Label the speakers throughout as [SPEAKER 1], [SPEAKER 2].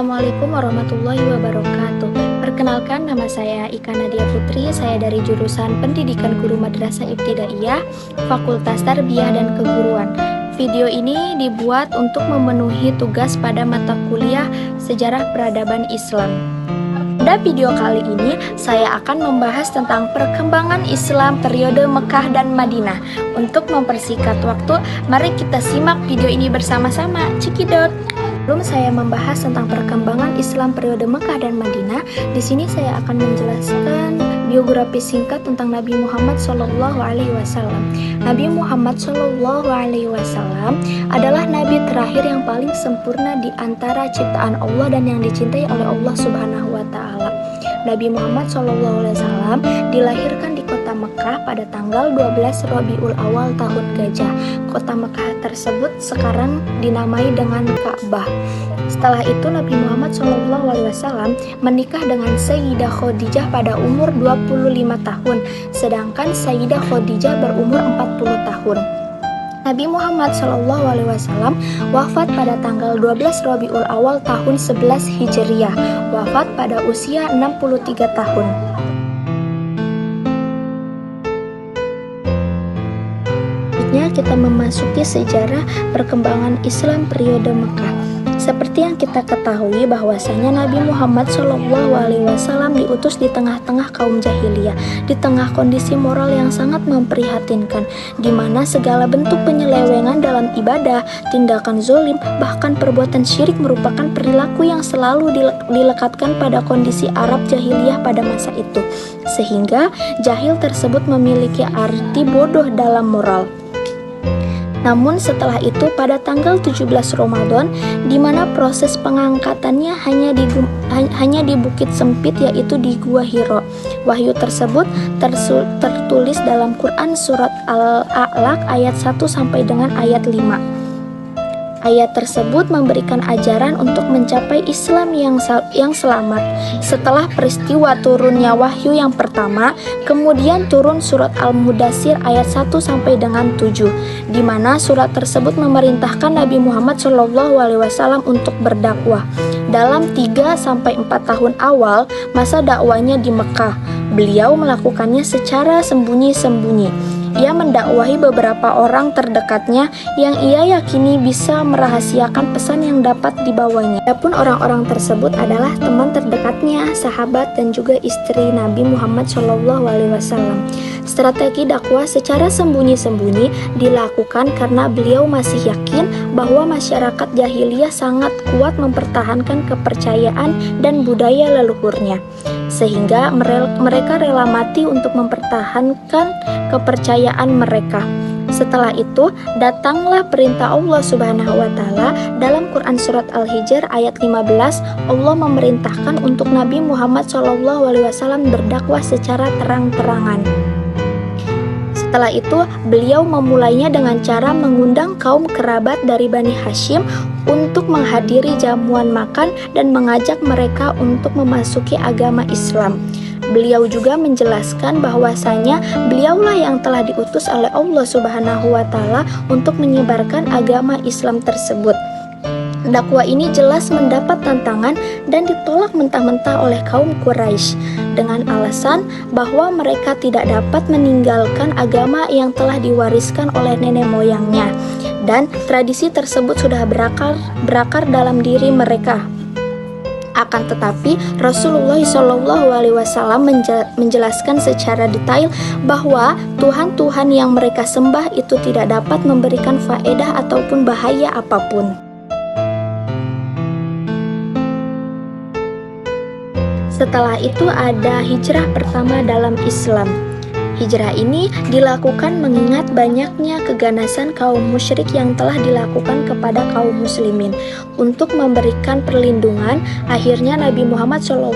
[SPEAKER 1] Assalamualaikum warahmatullahi wabarakatuh. Perkenalkan, nama saya Ika Nadia Putri. Saya dari jurusan Pendidikan Guru Madrasah Ibtidaiyah, Fakultas Tarbiyah dan Keguruan. Video ini dibuat untuk memenuhi tugas pada mata kuliah Sejarah Peradaban Islam. Pada video kali ini, saya akan membahas tentang perkembangan Islam periode Mekah dan Madinah. Untuk mempersingkat waktu, mari kita simak video ini bersama-sama. Cekidot. Sebelum saya membahas tentang perkembangan Islam periode Mekah dan Madinah, di sini saya akan menjelaskan biografi singkat tentang Nabi Muhammad SAW. Nabi Muhammad SAW adalah nabi terakhir yang paling sempurna di antara ciptaan Allah dan yang dicintai oleh Allah Subhanahu wa taala. Nabi Muhammad SAW dilahirkan di kota Mekah pada tanggal 12 Rabiul Awal tahun Gajah. Kota Mekah tersebut sekarang dinamai dengan Ka'bah. Setelah itu Nabi Muhammad SAW menikah dengan Sayyidah Khadijah pada umur 25 tahun, sedangkan Sayyidah Khadijah berumur 40 tahun. Nabi Muhammad SAW wafat pada tanggal 12 Rabiul Awal tahun 11 Hijriah, wafat pada usia 63 tahun. Selanjutnya kita memasuki sejarah perkembangan Islam periode Mekah. Seperti yang kita ketahui bahwasanya Nabi Muhammad SAW diutus di tengah-tengah kaum jahiliyah, di tengah kondisi moral yang sangat memprihatinkan, di mana segala bentuk penyelewengan dalam ibadah, tindakan zolim, bahkan perbuatan syirik merupakan perilaku yang selalu dilekatkan pada kondisi Arab jahiliyah pada masa itu, sehingga jahil tersebut memiliki arti bodoh dalam moral. Namun setelah itu pada tanggal 17 Ramadan, di mana proses pengangkatannya hanya di bukit sempit, yaitu di Gua Hiro. Wahyu tersebut tertulis dalam Quran surat Al-A'laq ayat 1 sampai dengan ayat 5. Ayat tersebut memberikan ajaran untuk mencapai Islam yang selamat. Setelah peristiwa turunnya wahyu yang pertama, kemudian turun surat Al-Mudassir ayat 1 sampai dengan 7, di mana surat tersebut memerintahkan Nabi Muhammad SAW untuk berdakwah. Dalam 3 sampai 4 tahun awal masa dakwanya di Mekah, beliau melakukannya secara sembunyi-sembunyi. Ia mendakwahi beberapa orang terdekatnya yang ia yakini bisa merahasiakan pesan yang dapat dibawanya. Adapun orang-orang tersebut adalah teman terdekatnya, sahabat, dan juga istri Nabi Muhammad SAW. Strategi dakwah secara sembunyi-sembunyi dilakukan karena beliau masih yakin bahwa masyarakat jahiliyah sangat kuat mempertahankan kepercayaan dan budaya leluhurnya, sehingga mereka rela mati untuk mempertahankan kepercayaan mereka. Setelah itu datanglah perintah Allah Subhanahu wa taala dalam Quran surat Al-Hijr ayat 15. Allah memerintahkan untuk Nabi Muhammad SAW berdakwah secara terang-terangan. Setelah itu beliau memulainya dengan cara mengundang kaum kerabat dari Bani Hashim untuk menghadiri jamuan makan dan mengajak mereka untuk memasuki agama Islam. Beliau juga menjelaskan bahwasanya beliaulah yang telah diutus oleh Allah Subhanahu wa taala untuk menyebarkan agama Islam tersebut. Dakwah ini jelas mendapat tantangan dan ditolak mentah-mentah oleh kaum Quraisy dengan alasan bahwa mereka tidak dapat meninggalkan agama yang telah diwariskan oleh nenek moyangnya, dan tradisi tersebut sudah berakar dalam diri mereka. Akan tetapi Rasulullah SAW menjelaskan secara detail bahwa Tuhan-Tuhan yang mereka sembah itu tidak dapat memberikan faedah ataupun bahaya apapun. Setelah itu ada hijrah pertama dalam Islam. Hijrah ini dilakukan mengingat banyaknya keganasan kaum musyrik yang telah dilakukan kepada kaum muslimin. Untuk memberikan perlindungan, akhirnya Nabi Muhammad SAW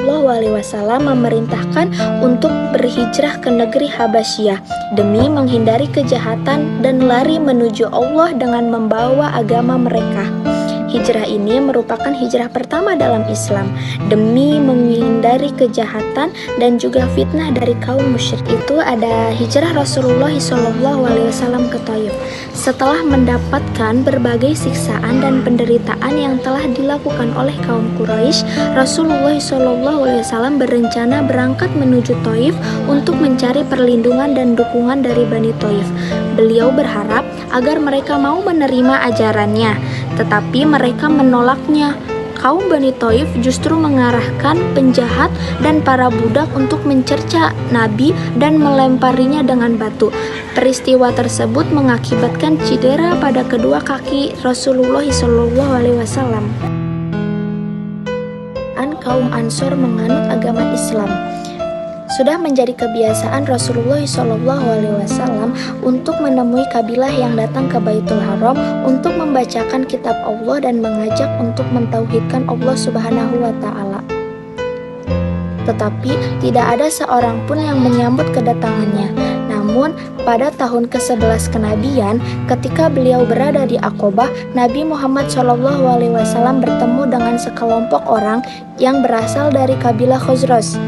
[SPEAKER 1] memerintahkan untuk berhijrah ke negeri Habasyah demi menghindari kejahatan dan lari menuju Allah dengan membawa agama mereka. Hijrah ini merupakan hijrah pertama dalam Islam demi menghindari kejahatan dan juga fitnah dari kaum musyrik. Itu ada hijrah Rasulullah SAW ke Thaif. Setelah mendapatkan berbagai siksaan dan penderitaan yang telah dilakukan oleh kaum Quraisy, Rasulullah SAW berencana berangkat menuju Thaif untuk mencari perlindungan dan dukungan dari Bani Thaif. Beliau berharap agar mereka mau menerima ajarannya, tetapi mereka menolaknya. Kaum Bani Thaif justru mengarahkan penjahat dan para budak untuk mencerca Nabi dan melemparinya dengan batu. Peristiwa tersebut mengakibatkan cedera pada kedua kaki Rasulullah SAW. Kaum Ansor menganut agama Islam. Sudah menjadi kebiasaan Rasulullah SAW untuk menemui kabilah yang datang ke Baitul Haram untuk membacakan kitab Allah dan mengajak untuk mentauhidkan Allah Subhanahu wa Ta'ala. Tetapi tidak ada seorang pun yang menyambut kedatangannya. Namun pada tahun ke-11 kenabian, ketika beliau berada di Aqobah, Nabi Muhammad SAW bertemu dengan sekelompok orang yang berasal dari kabilah Khazraj.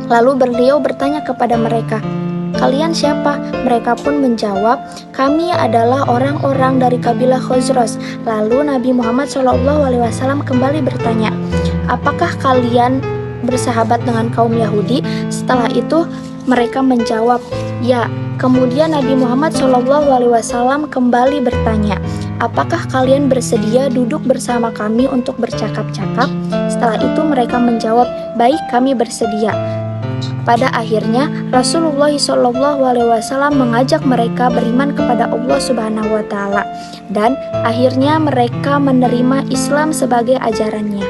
[SPEAKER 1] Lalu beliau bertanya kepada mereka, "Kalian siapa?" Mereka pun menjawab, "Kami adalah orang-orang dari kabilah Khazraj." Lalu Nabi Muhammad SAW kembali bertanya, "Apakah kalian bersahabat dengan kaum Yahudi?" Setelah itu mereka menjawab, "Ya." Kemudian Nabi Muhammad SAW kembali bertanya, "Apakah kalian bersedia duduk bersama kami untuk bercakap-cakap?" Setelah itu mereka menjawab, "Baik, kami bersedia." Pada akhirnya Rasulullah SAW mengajak mereka beriman kepada Allah Subhanahu wa Ta'ala, dan akhirnya mereka menerima Islam sebagai ajarannya.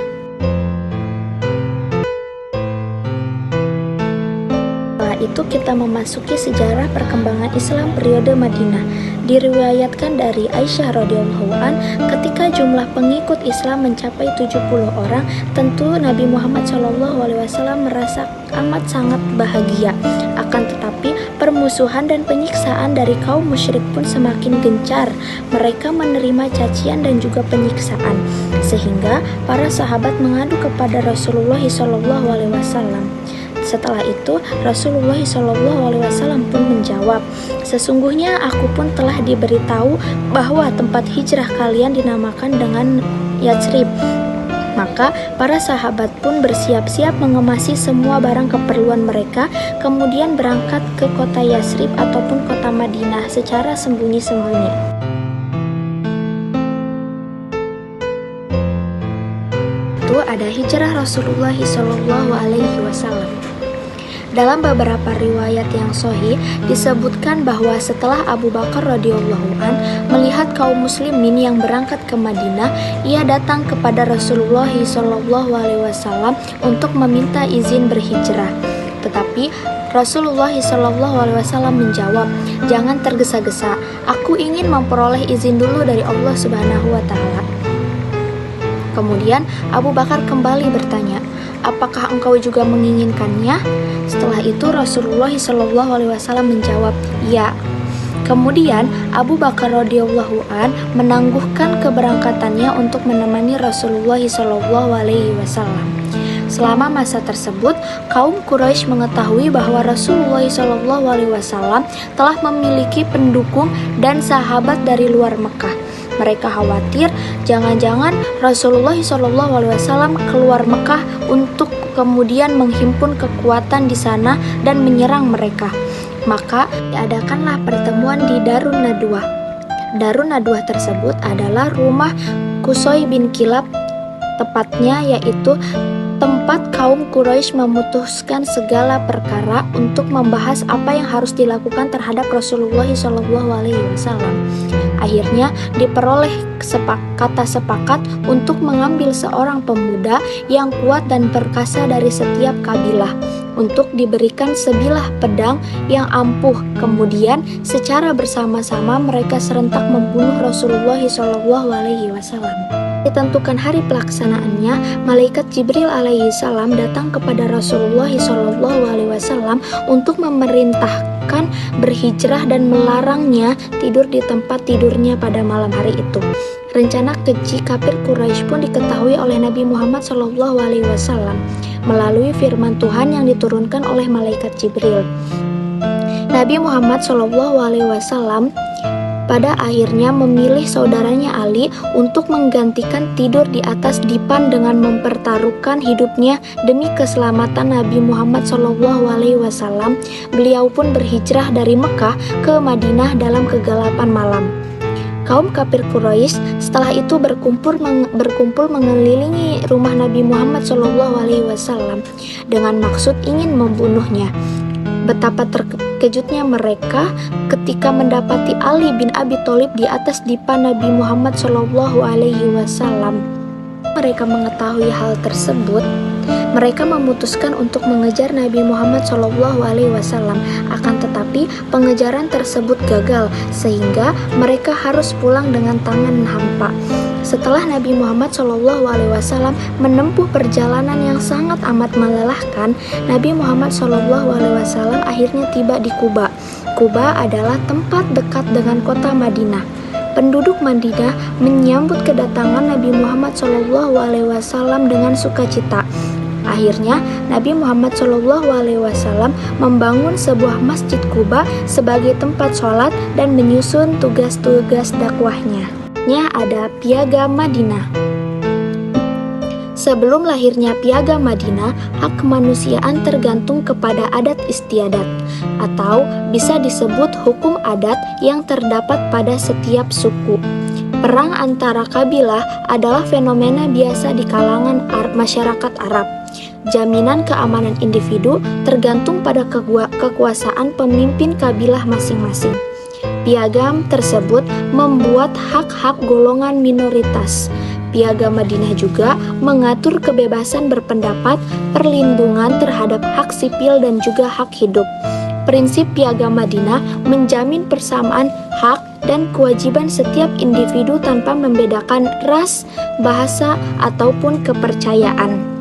[SPEAKER 1] Setelah itu kita memasuki sejarah perkembangan Islam periode Madinah. Diriwayatkan dari Aisyah radhiyallahu an, ketika jumlah pengikut Islam mencapai 70 orang, tentu Nabi Muhammad SAW merasa amat sangat bahagia. Akan tetapi permusuhan dan penyiksaan dari kaum musyrik pun semakin gencar. Mereka menerima cacian dan juga penyiksaan, sehingga para sahabat mengadu kepada Rasulullah SAW. Setelah itu Rasulullah SAW pun menjawab, "Sesungguhnya aku pun telah diberitahu bahwa tempat hijrah kalian dinamakan dengan Yatsrib." Maka para sahabat pun bersiap-siap mengemasi semua barang keperluan mereka, kemudian berangkat ke kota Yatsrib ataupun kota Madinah secara sembunyi-sembunyi. Itu ada hijrah Rasulullah SAW. Dalam beberapa riwayat yang sahih disebutkan bahwa setelah Abu Bakar radhiyallahu an melihat kaum muslimin yang berangkat ke Madinah, ia datang kepada Rasulullah SAW untuk meminta izin berhijrah. Tetapi Rasulullah SAW menjawab, "Jangan tergesa-gesa, aku ingin memperoleh izin dulu dari Allah Subhanahu wa Ta'ala." Kemudian Abu Bakar kembali bertanya, "Apakah engkau juga menginginkannya?" Setelah itu Rasulullah SAW menjawab, "Ya." Kemudian Abu Bakar radhiyallahu an menangguhkan keberangkatannya untuk menemani Rasulullah SAW. Selama masa tersebut, kaum Quraisy mengetahui bahwa Rasulullah SAW telah memiliki pendukung dan sahabat dari luar Mekah. Mereka khawatir jangan-jangan Rasulullah SAW keluar Mekah untuk kemudian menghimpun kekuatan di sana dan menyerang mereka. Maka diadakanlah pertemuan di Darun Nadwah. Darun Nadwah tersebut adalah rumah Qusay bin Kilab, tepatnya yaitu tempat kaum Quraisy memutuskan segala perkara untuk membahas apa yang harus dilakukan terhadap Rasulullah SAW. Akhirnya diperoleh kata sepakat untuk mengambil seorang pemuda yang kuat dan perkasa dari setiap kabilah untuk diberikan sebilah pedang yang ampuh. Kemudian secara bersama-sama mereka serentak membunuh Rasulullah SAW. Ditentukan hari pelaksanaannya, malaikat Jibril alaihi salam datang kepada Rasulullah SAW untuk memerintahkan berhijrah dan melarangnya tidur di tempat tidurnya pada malam hari itu. Rencana keji kafir Quraisy pun diketahui oleh Nabi Muhammad SAW melalui firman Tuhan yang diturunkan oleh malaikat Jibril. Nabi Muhammad SAW pada akhirnya memilih saudaranya Ali untuk menggantikan tidur di atas dipan dengan mempertaruhkan hidupnya demi keselamatan Nabi Muhammad SAW. Beliau pun berhijrah dari Mekah ke Madinah dalam kegelapan malam. Kaum kafir Quraisy setelah itu berkumpul mengelilingi rumah Nabi Muhammad SAW dengan maksud ingin membunuhnya. Betapa terkejutnya mereka ketika mendapati Ali bin Abi Thalib di atas dipan Nabi Muhammad SAW. Mereka mengetahui hal tersebut, mereka memutuskan untuk mengejar Nabi Muhammad SAW. Akan tetapi pengejaran tersebut gagal sehingga mereka harus pulang dengan tangan hampa. Setelah Nabi Muhammad SAW menempuh perjalanan yang sangat amat melelahkan, Nabi Muhammad SAW akhirnya tiba di Quba. Quba adalah tempat dekat dengan kota Madinah. Penduduk Madinah menyambut kedatangan Nabi Muhammad SAW dengan sukacita. Akhirnya, Nabi Muhammad SAW membangun sebuah masjid Quba sebagai tempat sholat dan menyusun tugas-tugas dakwahnya. Ada Piagam Madinah. Sebelum lahirnya Piagam Madinah, hak kemanusiaan tergantung kepada adat istiadat, atau bisa disebut hukum adat yang terdapat pada setiap suku. Perang antara kabilah adalah fenomena biasa di kalangan masyarakat Arab. Jaminan keamanan individu tergantung pada kekuasaan pemimpin kabilah masing-masing. Piagam tersebut membuat hak-hak golongan minoritas. Piagam Madinah juga mengatur kebebasan berpendapat, perlindungan terhadap hak sipil dan juga hak hidup. Prinsip Piagam Madinah menjamin persamaan hak dan kewajiban setiap individu tanpa membedakan ras, bahasa, ataupun kepercayaan.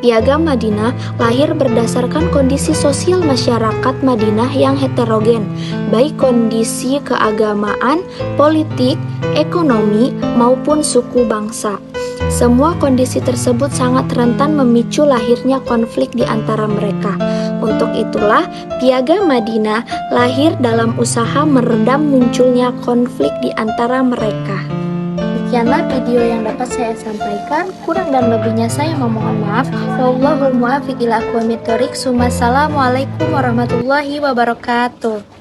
[SPEAKER 1] Piagam Madinah lahir berdasarkan kondisi sosial masyarakat Madinah yang heterogen, baik kondisi keagamaan, politik, ekonomi, maupun suku bangsa. Semua kondisi tersebut sangat rentan memicu lahirnya konflik di antara mereka. Untuk itulah, Piagam Madinah lahir dalam usaha meredam munculnya konflik di antara mereka. Demikianlah video yang dapat saya sampaikan. Kurang dan lebihnya saya memohon maaf. Wallahul muwaffiq ila aqwamit thoriq. Wassalamualaikum warahmatullahi wabarakatuh.